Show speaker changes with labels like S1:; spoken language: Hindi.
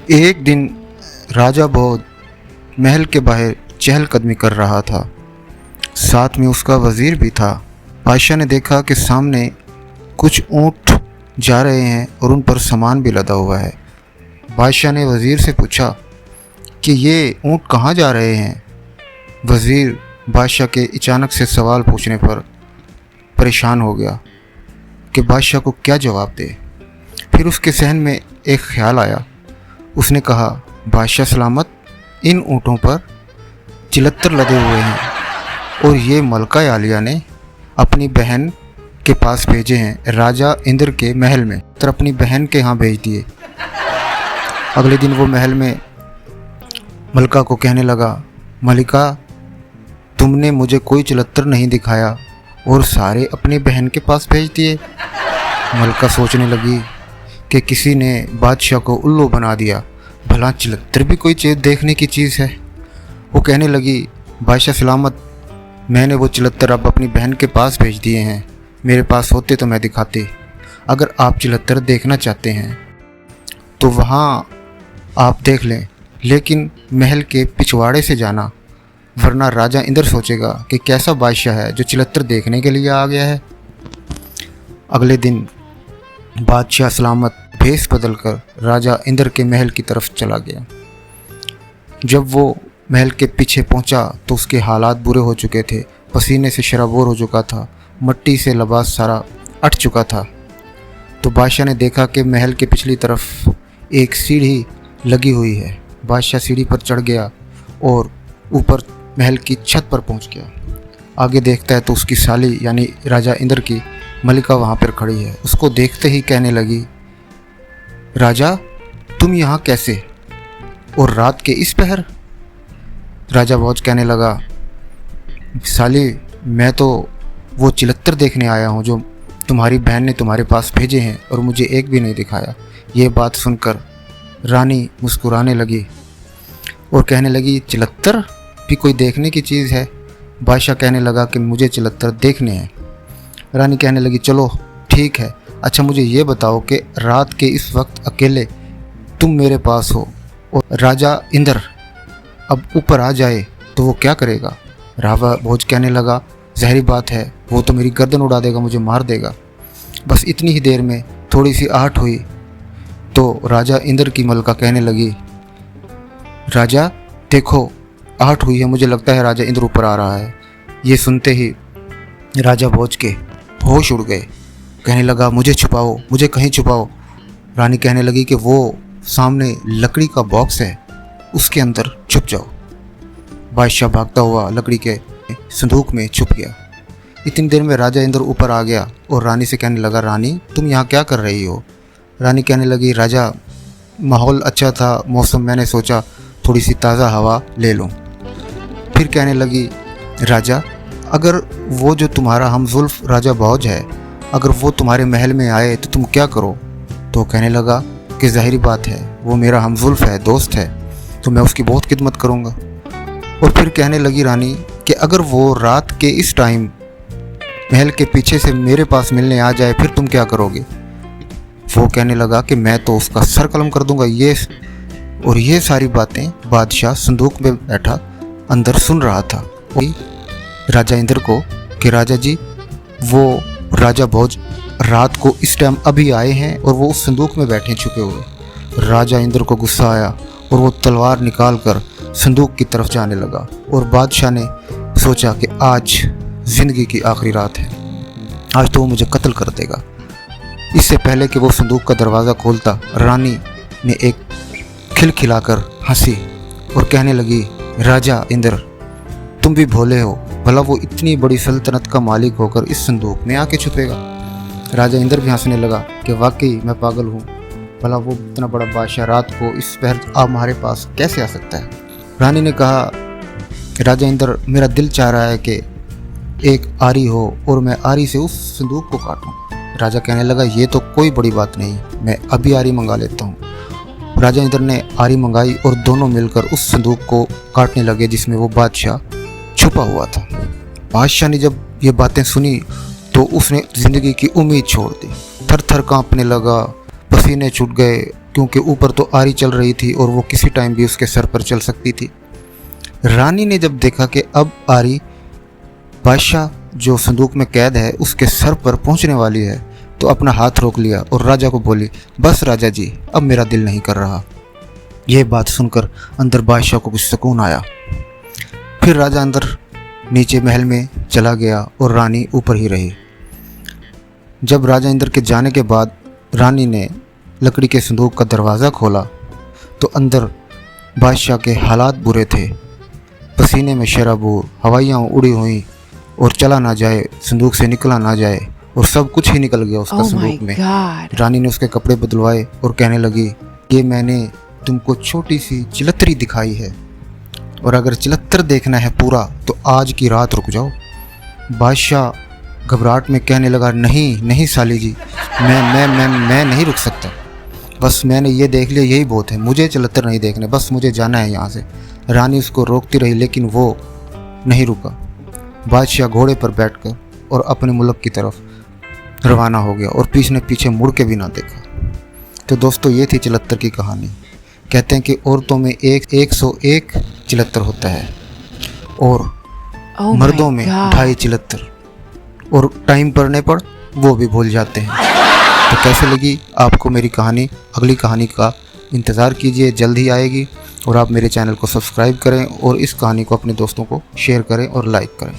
S1: एक दिन राजा भोज महल के बाहर चहलकदमी कर रहा था। साथ में उसका वज़ीर भी था। बादशाह ने देखा कि सामने कुछ ऊँट जा रहे हैं और उन पर सामान भी लदा हुआ है। बादशाह ने वज़ीर से पूछा कि ये ऊँट कहाँ जा रहे हैं। वज़ीर बादशाह के अचानक से सवाल पूछने पर परेशान हो गया कि बादशाह को क्या जवाब दे। फिर उसके जहन में एक ख्याल आया। उसने कहा, बादशाह सलामत, इन ऊँटों पर चिलत्तर लदे हुए हैं और ये मलका आलिया ने अपनी बहन के पास भेजे हैं, राजा इंद्र के महल में। तो अपनी बहन के यहाँ भेज दिए। अगले दिन वो महल में मलका को कहने लगा, मलिका, तुमने मुझे कोई चिलत्तर नहीं दिखाया और सारे अपनी बहन के पास भेज दिए। मलका सोचने लगी कि किसी ने बादशाह को उल्लू बना दिया, भला चिलत्तर भी कोई चीज़ देखने की चीज़ है। वो कहने लगी, बादशाह सलामत, मैंने वो चिलत्तर अब अपनी बहन के पास भेज दिए हैं। मेरे पास होते तो मैं दिखाती। अगर आप चिलत्तर देखना चाहते हैं तो वहाँ आप देख लें, लेकिन महल के पिछवाड़े से जाना, वरना राजा इंद्र सोचेगा कि कैसा बादशाह है जो चिलत्तर देखने के लिए आ गया है। अगले दिन बादशाह सलामत भेष बदलकर राजा इंद्र के महल की तरफ चला गया। जब वो महल के पीछे पहुंचा तो उसके हालात बुरे हो चुके थे। पसीने से शराबोर हो चुका था, मट्टी से लिबास सारा अट चुका था। तो बादशाह ने देखा कि महल के पिछली तरफ एक सीढ़ी लगी हुई है। बादशाह सीढ़ी पर चढ़ गया और ऊपर महल की छत पर पहुंच गया। आगे देखता है तो उसकी साली यानी राजा इंद्र की मलिका वहाँ पर खड़ी है। उसको देखते ही कहने लगी, राजा, तुम यहाँ कैसे, और रात के इस पहर। राजा भोज कहने लगा, साली, मैं तो वो चिलत्तर देखने आया हूँ जो तुम्हारी बहन ने तुम्हारे पास भेजे हैं और मुझे एक भी नहीं दिखाया। ये बात सुनकर रानी मुस्कुराने लगी और कहने लगी, चिलत्तर भी कोई देखने की चीज़ है। बादशाह कहने लगा कि मुझे चिलत्तर देखने हैं। रानी कहने लगी, चलो ठीक है। अच्छा, मुझे ये बताओ कि रात के इस वक्त अकेले तुम मेरे पास हो और राजा इंद्र अब ऊपर आ जाए तो वो क्या करेगा। राजा भोज कहने लगा, ज़ाहिर बात है, वो तो मेरी गर्दन उड़ा देगा, मुझे मार देगा। बस इतनी ही देर में थोड़ी सी आहट हुई तो राजा इंद्र की मलका कहने लगी, राजा देखो, आहट हुई है, मुझे लगता है राजा इंद्र ऊपर आ रहा है। ये सुनते ही राजा भोज के होश उड़ गए। कहने लगा, मुझे छुपाओ, मुझे कहीं छुपाओ। रानी कहने लगी कि वो सामने लकड़ी का बॉक्स है, उसके अंदर छुप जाओ। बादशाह भागता हुआ लकड़ी के संदूक में छुप गया। इतनी देर में राजा इंद्र ऊपर आ गया और रानी से कहने लगा, रानी, तुम यहाँ क्या कर रही हो। रानी कहने लगी, राजा, माहौल अच्छा था, मौसम, मैंने सोचा थोड़ी सी ताज़ा हवा ले लूँ। फिर कहने लगी, राजा, अगर वो जो तुम्हारा हमजुल्फ राजा भोज है, अगर वो तुम्हारे महल में आए तो तुम क्या करो। तो कहने लगा कि ज़ाहिरी बात है, वो मेरा हमजुल्फ है, दोस्त है, तो मैं उसकी बहुत खिदमत करूँगा। और फिर कहने लगी रानी कि अगर वो रात के इस टाइम महल के पीछे से मेरे पास मिलने आ जाए फिर तुम क्या करोगे। वो कहने लगा कि मैं तो उसका सर कलम कर दूंगा। ये सारी बातें बादशाह संदूक में बैठा अंदर सुन रहा था। राजा इंद्र को कि राजा जी, वो राजा भोज रात को इस टाइम अभी आए हैं और वो उस संदूक में बैठे छुपे हुए। राजा इंद्र को गुस्सा आया और वो तलवार निकाल कर संदूक की तरफ जाने लगा। और बादशाह ने सोचा कि आज ज़िंदगी की आखिरी रात है, आज तो वो मुझे कत्ल कर देगा। इससे पहले कि वो संदूक का दरवाज़ा खोलता, रानी ने एक खिलखिलाकर हंसी और कहने लगी, राजा इंद्र, तुम भी भोले हो, भला वो इतनी बड़ी सल्तनत का मालिक होकर इस संदूक में आके छुपेगा। राजा इंद्र भी हंसने लगा कि वाकई मैं पागल हूँ, भला वो इतना बड़ा बादशाह रात को इस पहर आप हमारे पास कैसे आ सकता है। रानी ने कहा, राजा इंद्र, मेरा दिल चाह रहा है कि एक आरी हो और मैं आरी से उस संदूक को काटूं। राजा कहने लगा, ये तो कोई बड़ी बात नहीं, मैं अभी आरी मंगा लेता हूँ। राजा इंद्र ने आरी मंगाई और दोनों मिलकर उस संदूक को काटने लगे जिसमें वो बादशाह छुपा हुआ था। बादशाह ने जब ये बातें सुनी तो उसने ज़िंदगी की उम्मीद छोड़ दी। थर थर कांपने लगा, पसीने छूट गए क्योंकि ऊपर तो आरी चल रही थी और वो किसी टाइम भी उसके सर पर चल सकती थी। रानी ने जब देखा कि अब आरी बादशाह जो संदूक में कैद है उसके सर पर पहुंचने वाली है, तो अपना हाथ रोक लिया और राजा को बोली, बस राजा जी, अब मेरा दिल नहीं कर रहा। यह बात सुनकर अंदर बादशाह को कुछ सुकून आया। फिर राजा अंदर नीचे महल में चला गया और रानी ऊपर ही रही। जब राजा इंद्र के जाने के बाद रानी ने लकड़ी के संदूक का दरवाज़ा खोला तो अंदर बादशाह के हालात बुरे थे। पसीने में शराबूर, हवाइयाँ उड़ी हुई और चला ना जाए, संदूक से निकला ना जाए, और सब कुछ ही निकल गया उसका संदूक में। रानी ने उसके कपड़े बदलवाए और कहने लगी, ये मैंने तुमको छोटी सी चिलत्तरी दिखाई है, और अगर चिलत्तर देखना है पूरा तो आज की रात रुक जाओ। बादशाह घबराहट में कहने लगा, नहीं नहीं साली जी, मैं नहीं रुक सकता। बस मैंने ये देख लिया, यही बहुत है, मुझे चिलत्तर नहीं देखने, बस मुझे जाना है यहाँ से। रानी उसको रोकती रही लेकिन वो नहीं रुका। बादशाह घोड़े पर बैठकर और अपने मुल्क की तरफ रवाना हो गया और पीछे मुड़ के भी ना देखा। तो दोस्तों, ये थी चिलत्तर की कहानी। कहते हैं कि औरतों में 101 चिलत्तर होता है और मर्दों में 2.5 चिलत्तर, और टाइम पड़ने पर वो भी भूल जाते हैं। तो कैसे लगी आपको मेरी कहानी? अगली कहानी का इंतज़ार कीजिए, जल्द ही आएगी। और आप मेरे चैनल को सब्सक्राइब करें और इस कहानी को अपने दोस्तों को शेयर करें और लाइक करें।